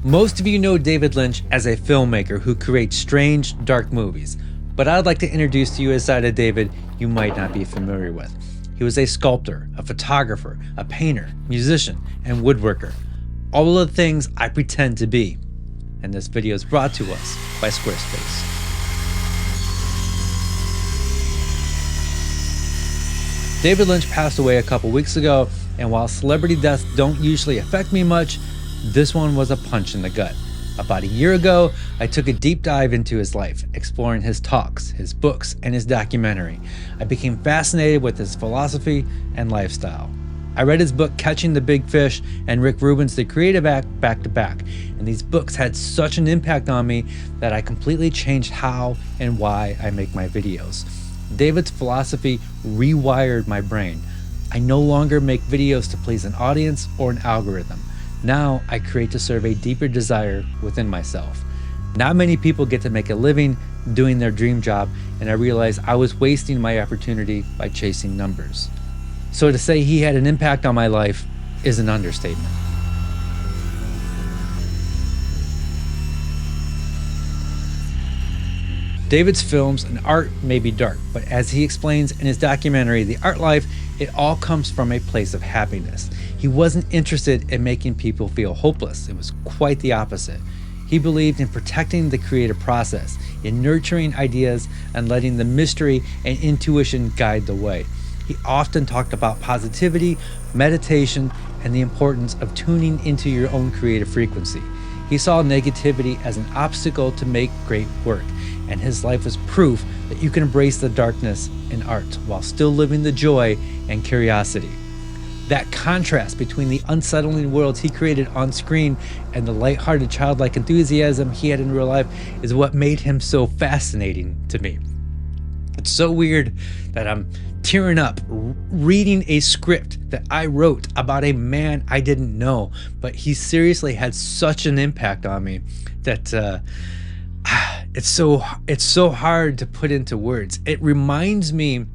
Most of you know David Lynch as a filmmaker who creates strange, dark movies, but I'd like to introduce to you a side of David you might not be familiar with. He was a sculptor, a photographer, a painter, musician, and woodworker. All of the things I pretend to be. And this video is brought to us by Squarespace. David Lynch passed away a couple weeks ago, and while celebrity deaths don't usually affect me much, this one was a punch in the gut. About a year ago, I took a deep dive into his life, exploring his talks, his books, and his documentary. I became fascinated with his philosophy and lifestyle. I read his book, Catching the Big Fish, and Rick Rubin's The Creative Act back to back, and these books had such an impact on me that I completely changed how and why I make my videos. David's philosophy rewired my brain. I no longer make videos to please an audience or an algorithm. Now I create to serve a deeper desire within myself. Not many people get to make a living doing their dream job, and I realized I was wasting my opportunity by chasing numbers. So to say he had an impact on my life is an understatement. David's films and art may be dark, but as he explains in his documentary, The Art Life, it all comes from a place of happiness. He wasn't interested in making people feel hopeless. It was quite the opposite. He believed in protecting the creative process, in nurturing ideas, and letting the mystery and intuition guide the way. He often talked about positivity, meditation, and the importance of tuning into your own creative frequency. He saw negativity as an obstacle to make great work, and his life was proof that you can embrace the darkness in art while still living the joy and curiosity. That contrast between the unsettling worlds he created on screen and the lighthearted childlike enthusiasm he had in real life is what made him so fascinating to me. It's so weird that I'm tearing up reading a script that I wrote about a man I didn't know, but he seriously had such an impact on me that it's so hard to put into words. It reminds me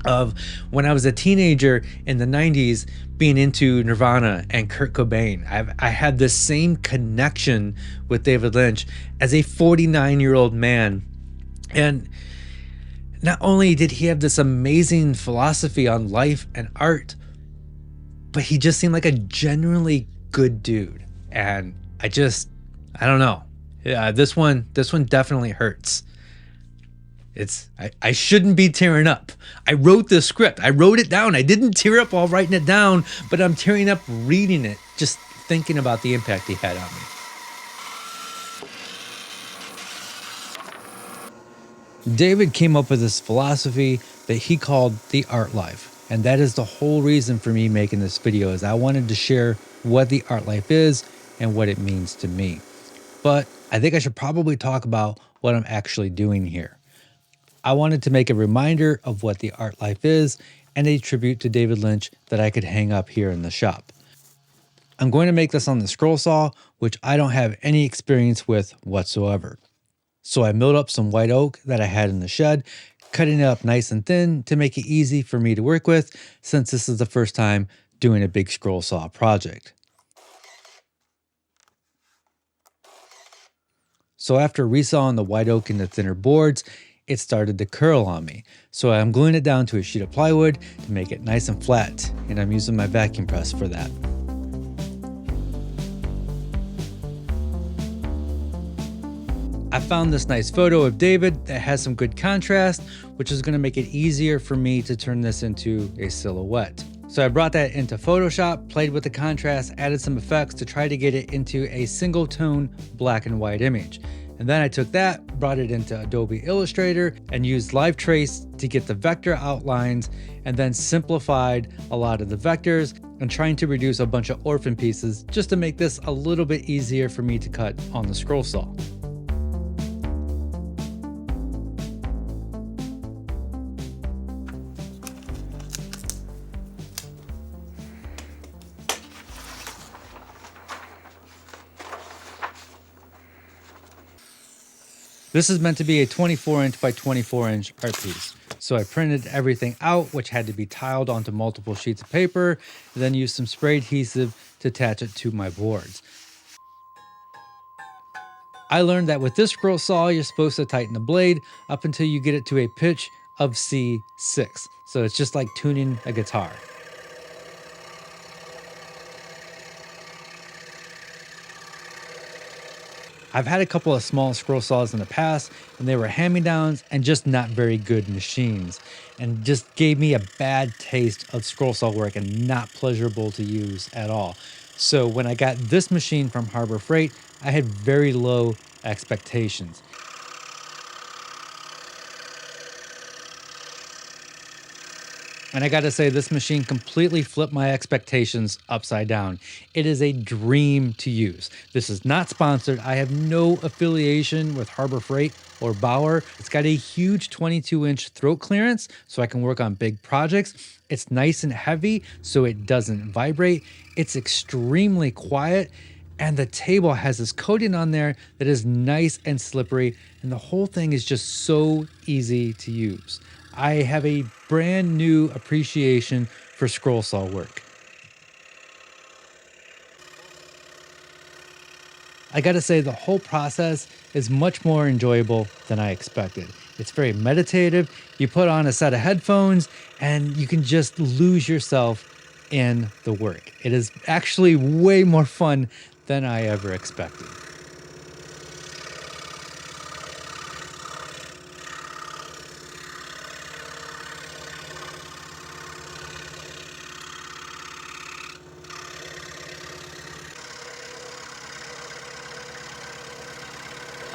of when I was a teenager in the 90s being into Nirvana and Kurt Cobain. I had this same connection with David Lynch as a 49-year-old man. And not only did he have this amazing philosophy on life and art, but he just seemed like a genuinely good dude. And I don't know. Yeah, this one definitely hurts. I shouldn't be tearing up. I wrote this script. I wrote it down. I didn't tear up while writing it down, but I'm tearing up reading it, just thinking about the impact he had on me. David came up with this philosophy that he called the art life. And that is the whole reason for me making this video, is I wanted to share what the art life is and what it means to me. But I think I should probably talk about what I'm actually doing here. I wanted to make a reminder of what the art life is and a tribute to David Lynch that I could hang up here in the shop. I'm going to make this on the scroll saw, which I don't have any experience with whatsoever. So I milled up some white oak that I had in the shed, cutting it up nice and thin to make it easy for me to work with, since this is the first time doing a big scroll saw project. So after resawing the white oak into thinner boards, it started to curl on me. So I'm gluing it down to a sheet of plywood to make it nice and flat, and I'm using my vacuum press for that. I found this nice photo of David that has some good contrast, which is going to make it easier for me to turn this into a silhouette. So I brought that into Photoshop, played with the contrast, added some effects to try to get it into a single tone black and white image. And then I took that, brought it into Adobe Illustrator, and used Live Trace to get the vector outlines, and then simplified a lot of the vectors and trying to reduce a bunch of orphan pieces just to make this a little bit easier for me to cut on the scroll saw. This is meant to be a 24-inch by 24-inch art piece. So I printed everything out, which had to be tiled onto multiple sheets of paper, and then used some spray adhesive to attach it to my boards. I learned that with this scroll saw, you're supposed to tighten the blade up until you get it to a pitch of C6. So it's just like tuning a guitar. I've had a couple of small scroll saws in the past, and they were hand-me-downs and just not very good machines, and just gave me a bad taste of scroll saw work and not pleasurable to use at all. So when I got this machine from Harbor Freight, I had very low expectations. And I gotta say, this machine completely flipped my expectations upside down. It is a dream to use. This is not sponsored. I have no affiliation with Harbor Freight or Bauer. It's got a huge 22-inch throat clearance, so I can work on big projects. It's nice and heavy, so it doesn't vibrate. It's extremely quiet, and the table has this coating on there that is nice and slippery, and the whole thing is just so easy to use. I have a brand new appreciation for scroll saw work. I gotta say, the whole process is much more enjoyable than I expected. It's very meditative. You put on a set of headphones and you can just lose yourself in the work. It is actually way more fun than I ever expected.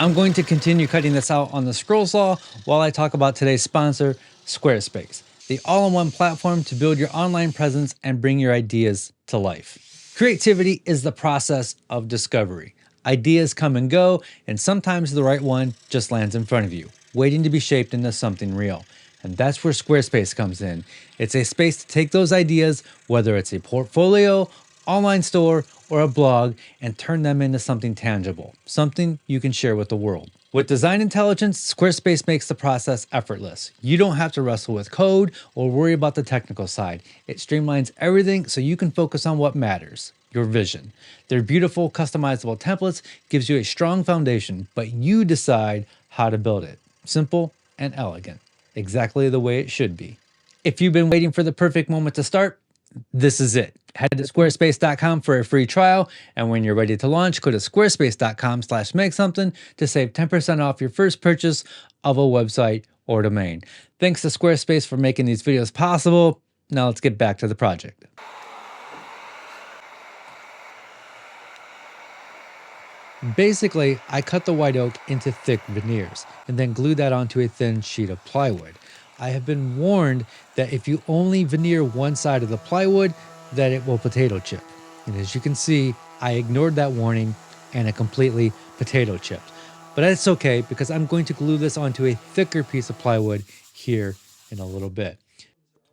I'm going to continue cutting this out on the scroll saw while I talk about today's sponsor, Squarespace, the all-in-one platform to build your online presence and bring your ideas to life. Creativity is the process of discovery. Ideas come and go, and sometimes the right one just lands in front of you, waiting to be shaped into something real. And that's where Squarespace comes in. It's a space to take those ideas, whether it's a portfolio, online store, or a blog, and turn them into something tangible, something you can share with the world. With design intelligence, Squarespace makes the process effortless. You don't have to wrestle with code or worry about the technical side. It streamlines everything so you can focus on what matters, your vision. Their beautiful, customizable templates gives you a strong foundation, but you decide how to build it. Simple and elegant, exactly the way it should be. If you've been waiting for the perfect moment to start, this is it. Head to squarespace.com for a free trial, and when you're ready to launch, go to squarespace.com/makesomething to save 10% off your first purchase of a website or domain. Thanks to Squarespace for making these videos possible. Now let's get back to the project. Basically, I cut the white oak into thick veneers and then glued that onto a thin sheet of plywood. I have been warned that if you only veneer one side of the plywood, that it will potato chip. And as you can see, I ignored that warning and it completely potato chipped. But that's okay because I'm going to glue this onto a thicker piece of plywood here in a little bit.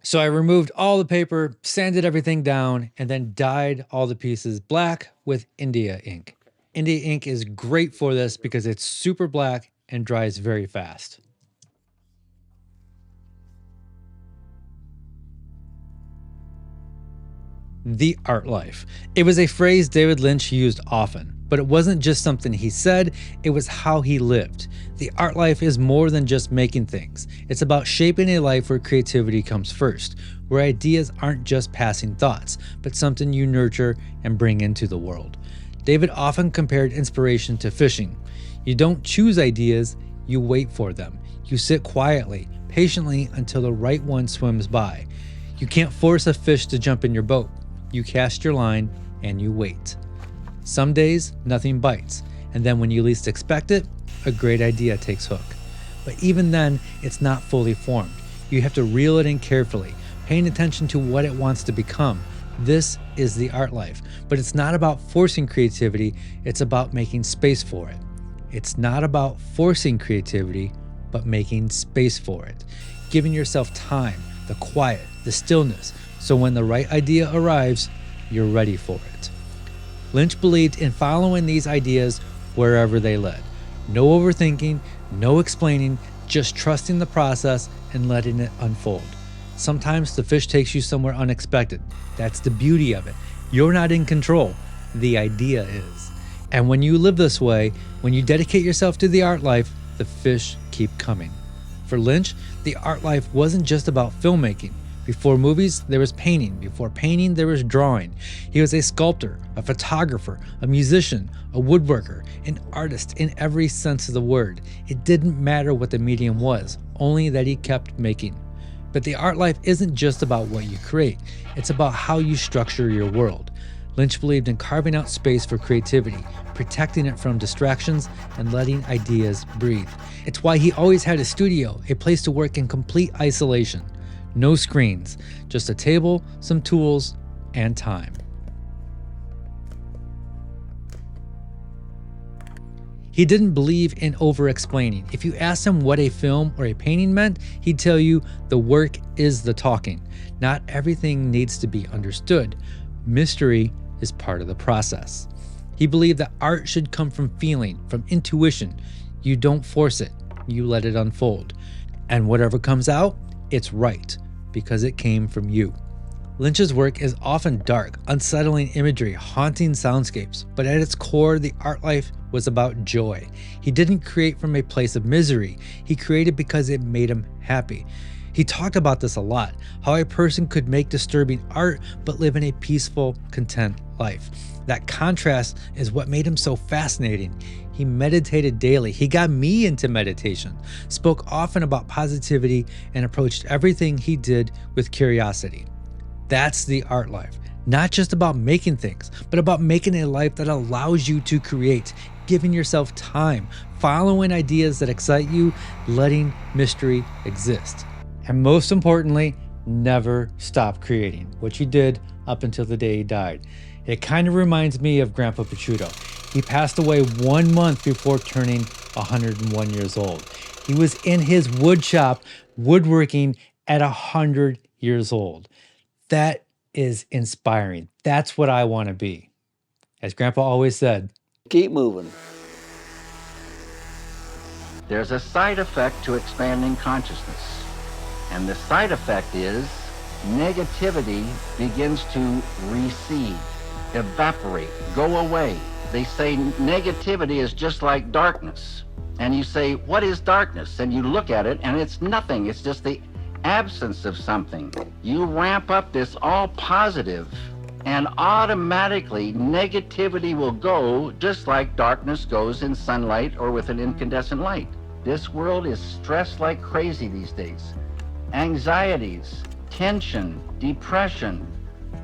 So I removed all the paper, sanded everything down, and then dyed all the pieces black with India ink. India ink is great for this because it's super black and dries very fast. The art life. It was a phrase David Lynch used often, but it wasn't just something he said, it was how he lived. The art life is more than just making things. It's about shaping a life where creativity comes first, where ideas aren't just passing thoughts, but something you nurture and bring into the world. David often compared inspiration to fishing. You don't choose ideas, you wait for them. You sit quietly, patiently until the right one swims by. You can't force a fish to jump in your boat. You cast your line and you wait. Some days, nothing bites. And then when you least expect it, a great idea takes hook. But even then, it's not fully formed. You have to reel it in carefully, paying attention to what it wants to become. This is the art life. But it's not about forcing creativity, it's about making space for it. It's not about forcing creativity, but making space for it. Giving yourself time, the quiet, the stillness, so when the right idea arrives, you're ready for it. Lynch believed in following these ideas wherever they led. No overthinking, no explaining, just trusting the process and letting it unfold. Sometimes the fish takes you somewhere unexpected. That's the beauty of it. You're not in control. The idea is. And when you live this way, when you dedicate yourself to the art life, the fish keep coming. For Lynch, the art life wasn't just about filmmaking. Before movies, there was painting. Before painting, there was drawing. He was a sculptor, a photographer, a musician, a woodworker, an artist in every sense of the word. It didn't matter what the medium was, only that he kept making. But the art life isn't just about what you create. It's about how you structure your world. Lynch believed in carving out space for creativity, protecting it from distractions, and letting ideas breathe. It's why he always had a studio, a place to work in complete isolation. No screens, just a table, some tools, and time. He didn't believe in over-explaining. If you asked him what a film or a painting meant, he'd tell you the work is the talking. Not everything needs to be understood. Mystery is part of the process. He believed that art should come from feeling, from intuition. You don't force it, you let it unfold. And whatever comes out, it's right, because it came from you. Lynch's work is often dark, unsettling imagery, haunting soundscapes, but at its core, the art life was about joy. He didn't create from a place of misery. He created because it made him happy. He talked about this a lot, how a person could make disturbing art but live in a peaceful, content life. That contrast is what made him so fascinating. He meditated daily. He got me into meditation, spoke often about positivity, and approached everything he did with curiosity. That's the art life. Not just about making things, but about making a life that allows you to create, giving yourself time, following ideas that excite you, letting mystery exist. And most importantly, never stop creating, which he did up until the day he died. It kind of reminds me of Grandpa Picciuto. He passed away 1 month before turning 101 years old. He was in his wood shop woodworking at 100 years old. That is inspiring. That's what I want to be. As Grandpa always said, keep moving. There's a side effect to expanding consciousness. And the side effect is negativity begins to recede, evaporate, go away. They say negativity is just like darkness. And you say, what is darkness? And you look at it and it's nothing. It's just the absence of something. You ramp up this all positive and automatically negativity will go just like darkness goes in sunlight or with an incandescent light. This world is stressed like crazy these days. Anxieties, tension, depression,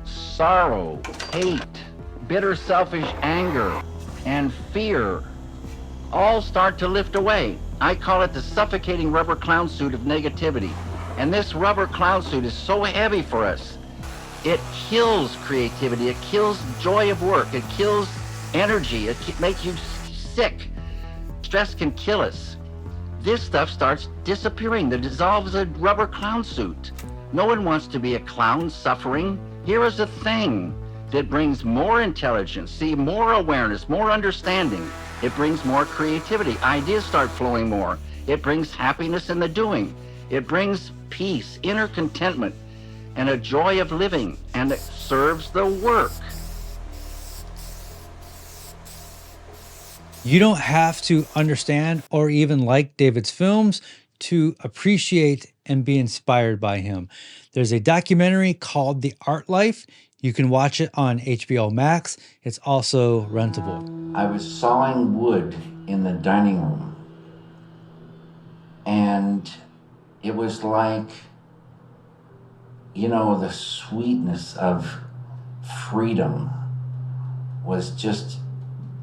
sorrow, hate, bitter, selfish anger, and fear all start to lift away. I call it the suffocating rubber clown suit of negativity. And this rubber clown suit is so heavy for us. It kills creativity, it kills joy of work, it kills energy, it makes you sick. Stress can kill us. This stuff starts disappearing. That dissolves a rubber clown suit. No one wants to be a clown suffering. Here is a thing that brings more intelligence, see, more awareness, more understanding. It brings more creativity. Ideas start flowing more. It brings happiness in the doing. It brings peace, inner contentment, and a joy of living, and it serves the work. you don't have to understand or even like David's films to appreciate and be inspired by him. There's a documentary called The Art Life. You can watch it on HBO Max. It's also rentable. I was sawing wood in the dining room, and it was like, you know, the sweetness of freedom was just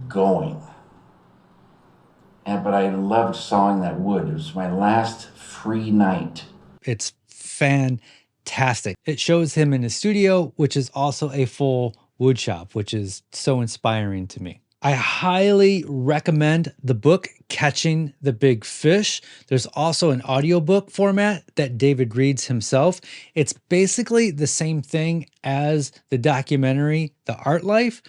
going. But I loved sawing that wood. It was my last free night. It's fantastic. It shows him in his studio, which is also a full wood shop, which is so inspiring to me. I highly recommend the book, Catching the Big Fish. There's also an audiobook format that David reads himself. It's basically the same thing as the documentary, The Art Life,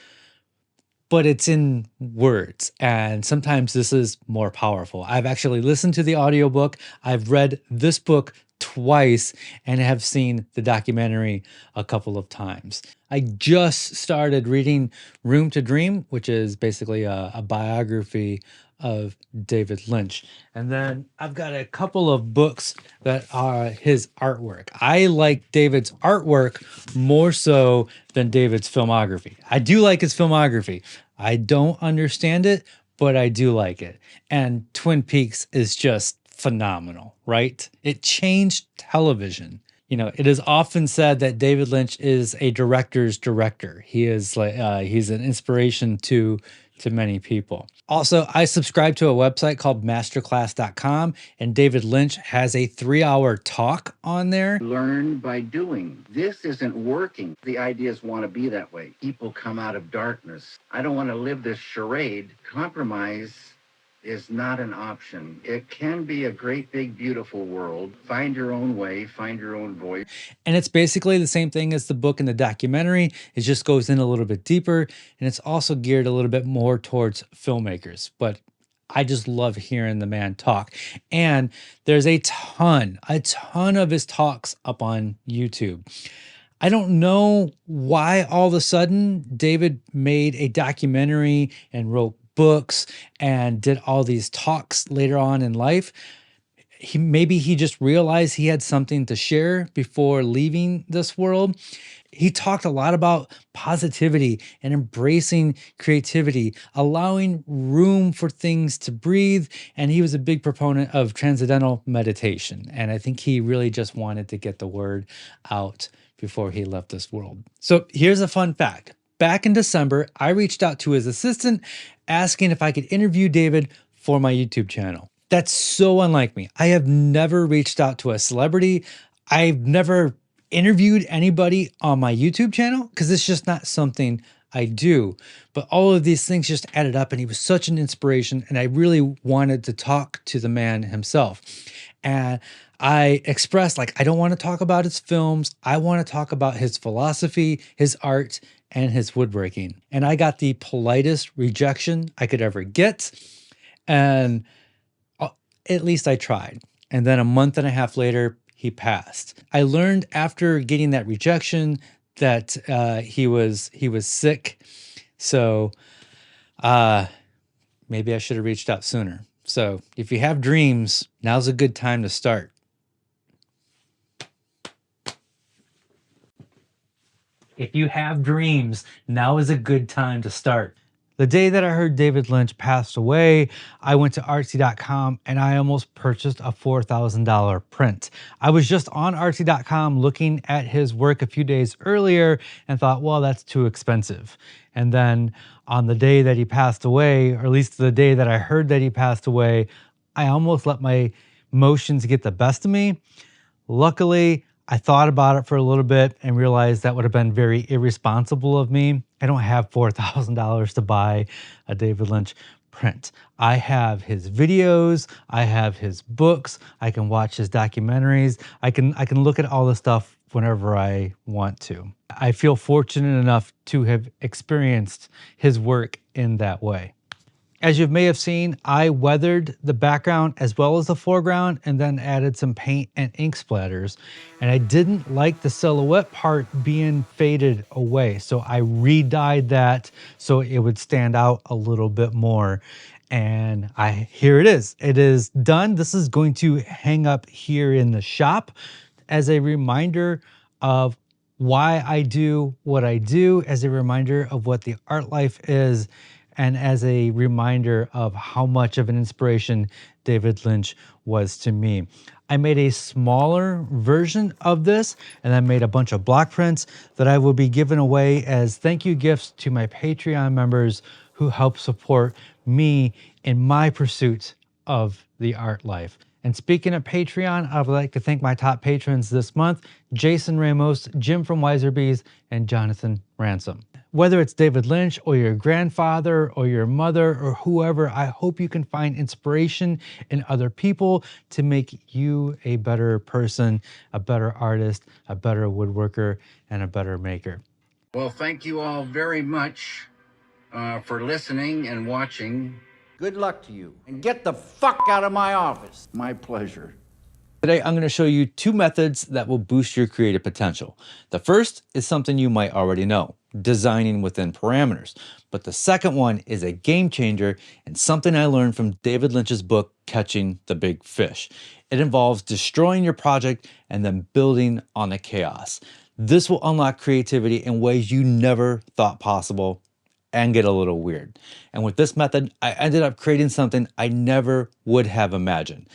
but it's in words. And sometimes this is more powerful. I've actually listened to the audiobook. I've read this book twice and have seen the documentary a couple of times. I just started reading Room to Dream, which is basically a biography of David Lynch. And then I've got a couple of books that are his artwork. I like David's artwork more so than David's filmography. I do like his filmography. I don't understand it, but I do like it. And Twin Peaks is just phenomenal, right? It changed television. You know, it is often said that David Lynch is a director's director. He is like he's an inspiration to many people. Also, I subscribe to a website called masterclass.com, and David Lynch has a 3-hour talk on there. Learn by doing. This isn't working. The ideas want to be that way. People come out of darkness. I don't want to live this charade. Compromise is not an option. It can be a great, big, beautiful world. Find your own way, find your own voice. And it's basically the same thing as the book and the documentary. It just goes in a little bit deeper, and it's also geared a little bit more towards filmmakers. But I just love hearing the man talk. And there's a ton of his talks up on YouTube. I don't know why all of a sudden David made a documentary and wrote books and did all these talks later on in life. Maybe he just realized he had something to share before leaving this world. He talked a lot about positivity and embracing creativity, allowing room for things to breathe. And he was a big proponent of transcendental meditation. And I think he really just wanted to get the word out before he left this world. So here's a fun fact. Back in December, I reached out to his assistant asking if I could interview David for my YouTube channel. That's so unlike me. I have never reached out to a celebrity. I've never interviewed anybody on my YouTube channel because it's just not something I do. But all of these things just added up, and he was such an inspiration, and I really wanted to talk to the man himself. And I expressed, like, I don't want to talk about his films. I want to talk about his philosophy, his art, and his woodworking. And I got the politest rejection I could ever get. And at least I tried. And then a month and a half later, he passed. I learned after getting that rejection that he was sick. So maybe I should have reached out sooner. So if you have dreams, now's a good time to start. If you have dreams, now is a good time to start. The day that I heard David Lynch passed away, I went to artsy.com and I almost purchased a $4,000 print. I was just on artsy.com looking at his work a few days earlier and thought, well, that's too expensive. And then on the day that he passed away, or at least the day that I heard that he passed away, I almost let my emotions get the best of me. Luckily, I thought about it for a little bit and realized that would have been very irresponsible of me. I don't have $4,000 to buy a David Lynch print. I have his videos, I have his books, I can watch his documentaries, I can look at all the stuff whenever I want to. I feel fortunate enough to have experienced his work in that way. As you may have seen, I weathered the background as well as the foreground and then added some paint and ink splatters. And I didn't like the silhouette part being faded away. So I re-dyed that so it would stand out a little bit more. And here it is. It is done. This is going to hang up here in the shop as a reminder of why I do what I do, as a reminder of what the art life is, and as a reminder of how much of an inspiration David Lynch was to me. I made a smaller version of this, and I made a bunch of block prints that I will be giving away as thank you gifts to my Patreon members who help support me in my pursuit of the art life. And speaking of Patreon, I would like to thank my top patrons this month, Jason Ramos, Jim from Wiserbees, and Jonathan Ransom. Whether it's David Lynch or your grandfather or your mother or whoever, I hope you can find inspiration in other people to make you a better person, a better artist, a better woodworker, and a better maker. Well, thank you all very much. for listening and watching. Good luck to you. And get the fuck out of my office. My pleasure. Today, I'm going to show you 2 methods that will boost your creative potential. The first is something you might already know, designing within parameters. But the second one is a game changer and something I learned from David Lynch's book, Catching the Big Fish. It involves destroying your project and then building on the chaos. This will unlock creativity in ways you never thought possible and get a little weird. And with this method, I ended up creating something I never would have imagined.